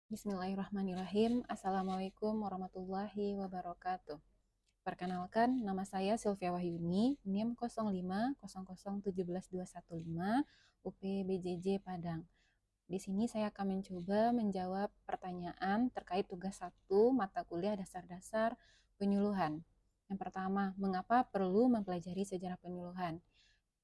Bismillahirrahmanirrahim. Assalamualaikum warahmatullahi wabarakatuh. Perkenalkan, nama saya Sylvia Wahyuni, NIM 0500171215, UPBJJ Padang. Di sini saya akan mencoba menjawab pertanyaan terkait tugas 1 mata kuliah dasar-dasar penyuluhan. Yang pertama, mengapa perlu mempelajari sejarah penyuluhan?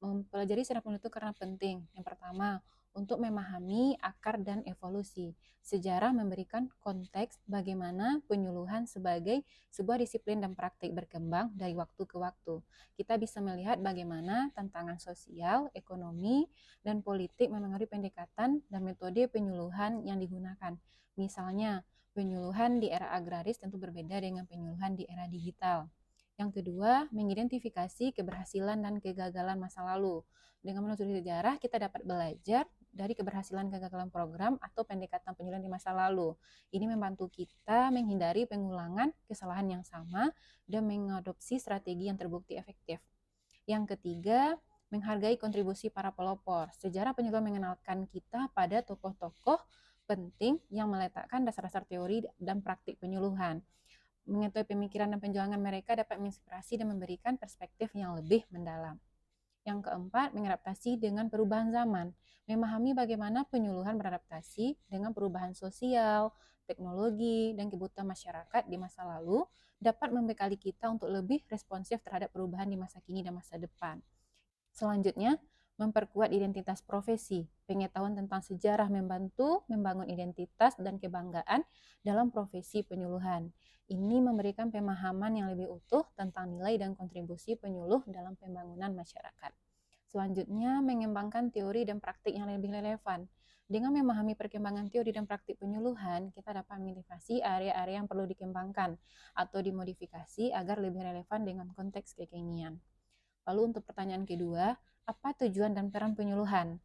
Mempelajari sejarah penyuluhan itu karena penting. Yang pertama, untuk memahami akar dan evolusi. Sejarah memberikan konteks bagaimana penyuluhan sebagai sebuah disiplin dan praktik berkembang dari waktu ke waktu. Kita bisa melihat bagaimana tantangan sosial, ekonomi, dan politik memengaruhi pendekatan dan metode penyuluhan yang digunakan. Misalnya, penyuluhan di era agraris tentu berbeda dengan penyuluhan di era digital. Yang kedua, mengidentifikasi keberhasilan dan kegagalan masa lalu. Dengan menelusuri sejarah, kita dapat belajar dari keberhasilan kegagalan program atau pendekatan penyuluhan di masa lalu. Ini membantu kita menghindari pengulangan kesalahan yang sama dan mengadopsi strategi yang terbukti efektif. Yang ketiga, menghargai kontribusi para pelopor. Sejarah penyuluhan mengenalkan kita pada tokoh-tokoh penting yang meletakkan dasar-dasar teori dan praktik penyuluhan. Mengetahui pemikiran dan perjuangan mereka dapat menginspirasi dan memberikan perspektif yang lebih mendalam. Yang keempat, mengadaptasi dengan perubahan zaman. Memahami bagaimana penyuluhan beradaptasi dengan perubahan sosial, teknologi, dan kebutuhan masyarakat di masa lalu dapat membekali kita untuk lebih responsif terhadap perubahan di masa kini dan masa depan. Selanjutnya, memperkuat identitas profesi. Pengetahuan tentang sejarah membantu membangun identitas dan kebanggaan dalam profesi penyuluhan. Ini memberikan pemahaman yang lebih utuh tentang nilai dan kontribusi penyuluh dalam pembangunan masyarakat. Selanjutnya, mengembangkan teori dan praktik yang lebih relevan. Dengan memahami perkembangan teori dan praktik penyuluhan, kita dapat mengidentifikasi area-area yang perlu dikembangkan atau dimodifikasi agar lebih relevan dengan konteks kekinian. Lalu untuk pertanyaan kedua, apa tujuan dan peran penyuluhan?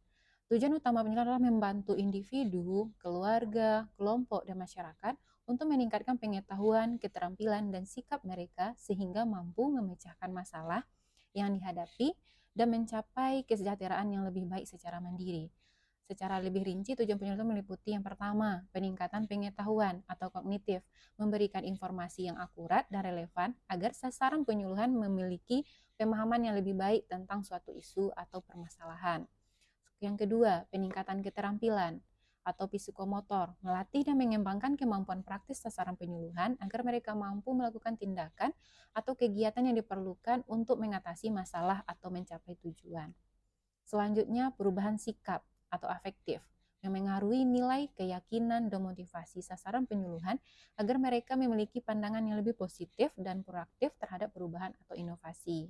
Tujuan utama penyuluhan adalah membantu individu, keluarga, kelompok, dan masyarakat untuk meningkatkan pengetahuan, keterampilan, dan sikap mereka sehingga mampu memecahkan masalah yang dihadapi dan mencapai kesejahteraan yang lebih baik secara mandiri. Secara lebih rinci, tujuan penyuluhan meliputi yang pertama, peningkatan pengetahuan atau kognitif, memberikan informasi yang akurat dan relevan agar sasaran penyuluhan memiliki pemahaman yang lebih baik tentang suatu isu atau permasalahan. Yang kedua, peningkatan keterampilan atau psikomotor, melatih dan mengembangkan kemampuan praktis sasaran penyuluhan agar mereka mampu melakukan tindakan atau kegiatan yang diperlukan untuk mengatasi masalah atau mencapai tujuan. Selanjutnya, perubahan sikap atau afektif yang mengaruhi nilai, keyakinan, dan motivasi sasaran penyuluhan agar mereka memiliki pandangan yang lebih positif dan proaktif terhadap perubahan atau inovasi.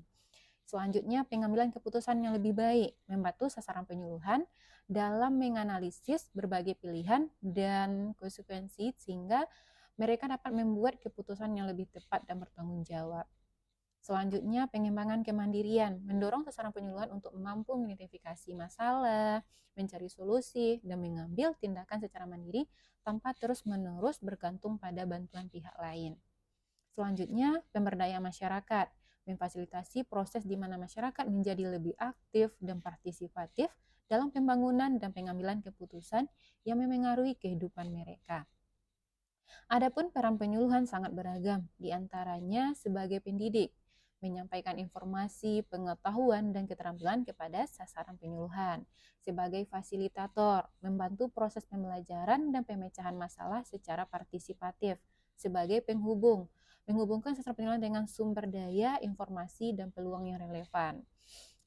Selanjutnya, pengambilan keputusan yang lebih baik, membantu sasaran penyuluhan dalam menganalisis berbagai pilihan dan konsekuensi sehingga mereka dapat membuat keputusan yang lebih tepat dan bertanggung jawab. Selanjutnya, pengembangan kemandirian, mendorong sasaran penyuluhan untuk mampu mengidentifikasi masalah, mencari solusi, dan mengambil tindakan secara mandiri tanpa terus-menerus bergantung pada bantuan pihak lain. Selanjutnya, pemberdayaan masyarakat, memfasilitasi proses di mana masyarakat menjadi lebih aktif dan partisipatif dalam pembangunan dan pengambilan keputusan yang memengaruhi kehidupan mereka. Adapun peran penyuluhan sangat beragam, di antaranya sebagai pendidik, menyampaikan informasi, pengetahuan, dan keterampilan kepada sasaran penyuluhan. Sebagai fasilitator, membantu proses pembelajaran dan pemecahan masalah secara partisipatif. Sebagai penghubung, menghubungkan sasaran penyuluhan dengan sumber daya, informasi, dan peluang yang relevan.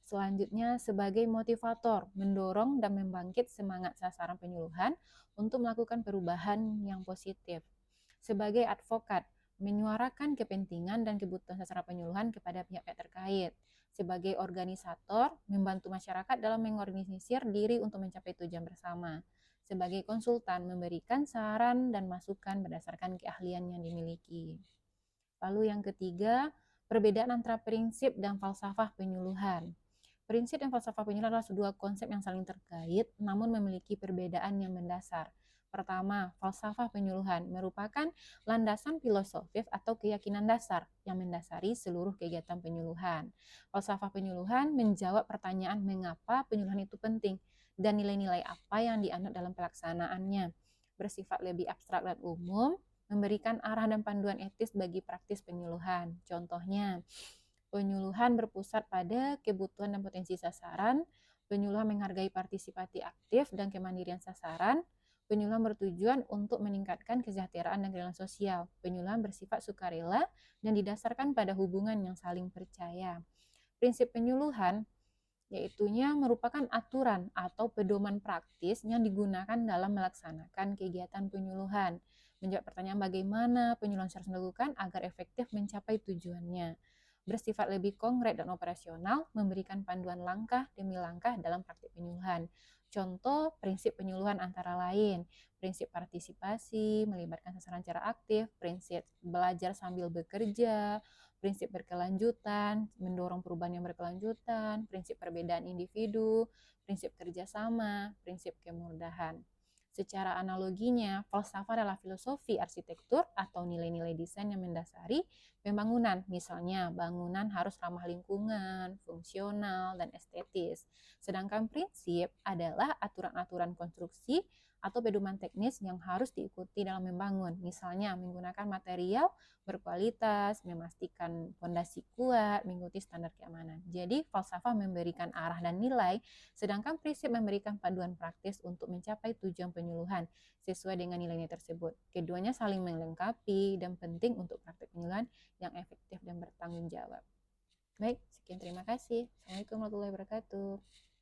Selanjutnya, sebagai motivator, mendorong dan membangkit semangat sasaran penyuluhan untuk melakukan perubahan yang positif. Sebagai advokat, menyuarakan kepentingan dan kebutuhan sasaran penyuluhan kepada pihak-pihak terkait. Sebagai organisator, membantu masyarakat dalam mengorganisir diri untuk mencapai tujuan bersama. Sebagai konsultan, memberikan saran dan masukan berdasarkan keahlian yang dimiliki. Lalu yang ketiga, perbedaan antara prinsip dan falsafah penyuluhan. Prinsip dan falsafah penyuluhan adalah dua konsep yang saling terkait, namun memiliki perbedaan yang mendasar. Pertama, falsafah penyuluhan merupakan landasan filosofis atau keyakinan dasar yang mendasari seluruh kegiatan penyuluhan. Falsafah penyuluhan menjawab pertanyaan mengapa penyuluhan itu penting dan nilai-nilai apa yang dianut dalam pelaksanaannya. bersifat lebih abstrak dan umum, memberikan arah dan panduan etis bagi praktis penyuluhan. Contohnya, penyuluhan berpusat pada kebutuhan dan potensi sasaran, penyuluhan menghargai partisipasi aktif dan kemandirian sasaran, penyuluhan bertujuan untuk meningkatkan kesejahteraan dan keadilan sosial, penyuluhan bersifat sukarela dan didasarkan pada hubungan yang saling percaya. Prinsip penyuluhan yaitunya merupakan aturan atau pedoman praktis yang digunakan dalam melaksanakan kegiatan penyuluhan. Menjawab pertanyaan bagaimana penyuluhan harus dilakukan agar efektif mencapai tujuannya. Bersifat lebih konkret dan operasional, memberikan panduan langkah demi langkah dalam praktik penyuluhan. Contoh prinsip penyuluhan antara lain, prinsip partisipasi, melibatkan sasaran secara aktif, prinsip belajar sambil bekerja, prinsip berkelanjutan, mendorong perubahan yang berkelanjutan, prinsip perbedaan individu, prinsip kerjasama, prinsip kemudahan. Secara analoginya, falsafah adalah filosofi arsitektur atau nilai-nilai desain yang mendasari pembangunan. Misalnya, bangunan harus ramah lingkungan, fungsional, dan estetis. Sedangkan prinsip adalah aturan-aturan konstruksi atau pedoman teknis yang harus diikuti dalam membangun. Misalnya, menggunakan material berkualitas, memastikan fondasi kuat, mengikuti standar keamanan. Jadi, falsafah memberikan arah dan nilai, sedangkan prinsip memberikan panduan praktis untuk mencapai tujuan penyuluhan sesuai dengan nilai-nilai tersebut. Keduanya saling melengkapi dan penting untuk praktik penyuluhan yang efektif dan bertanggung jawab. Baik, sekian terima kasih. Assalamualaikum warahmatullahi wabarakatuh.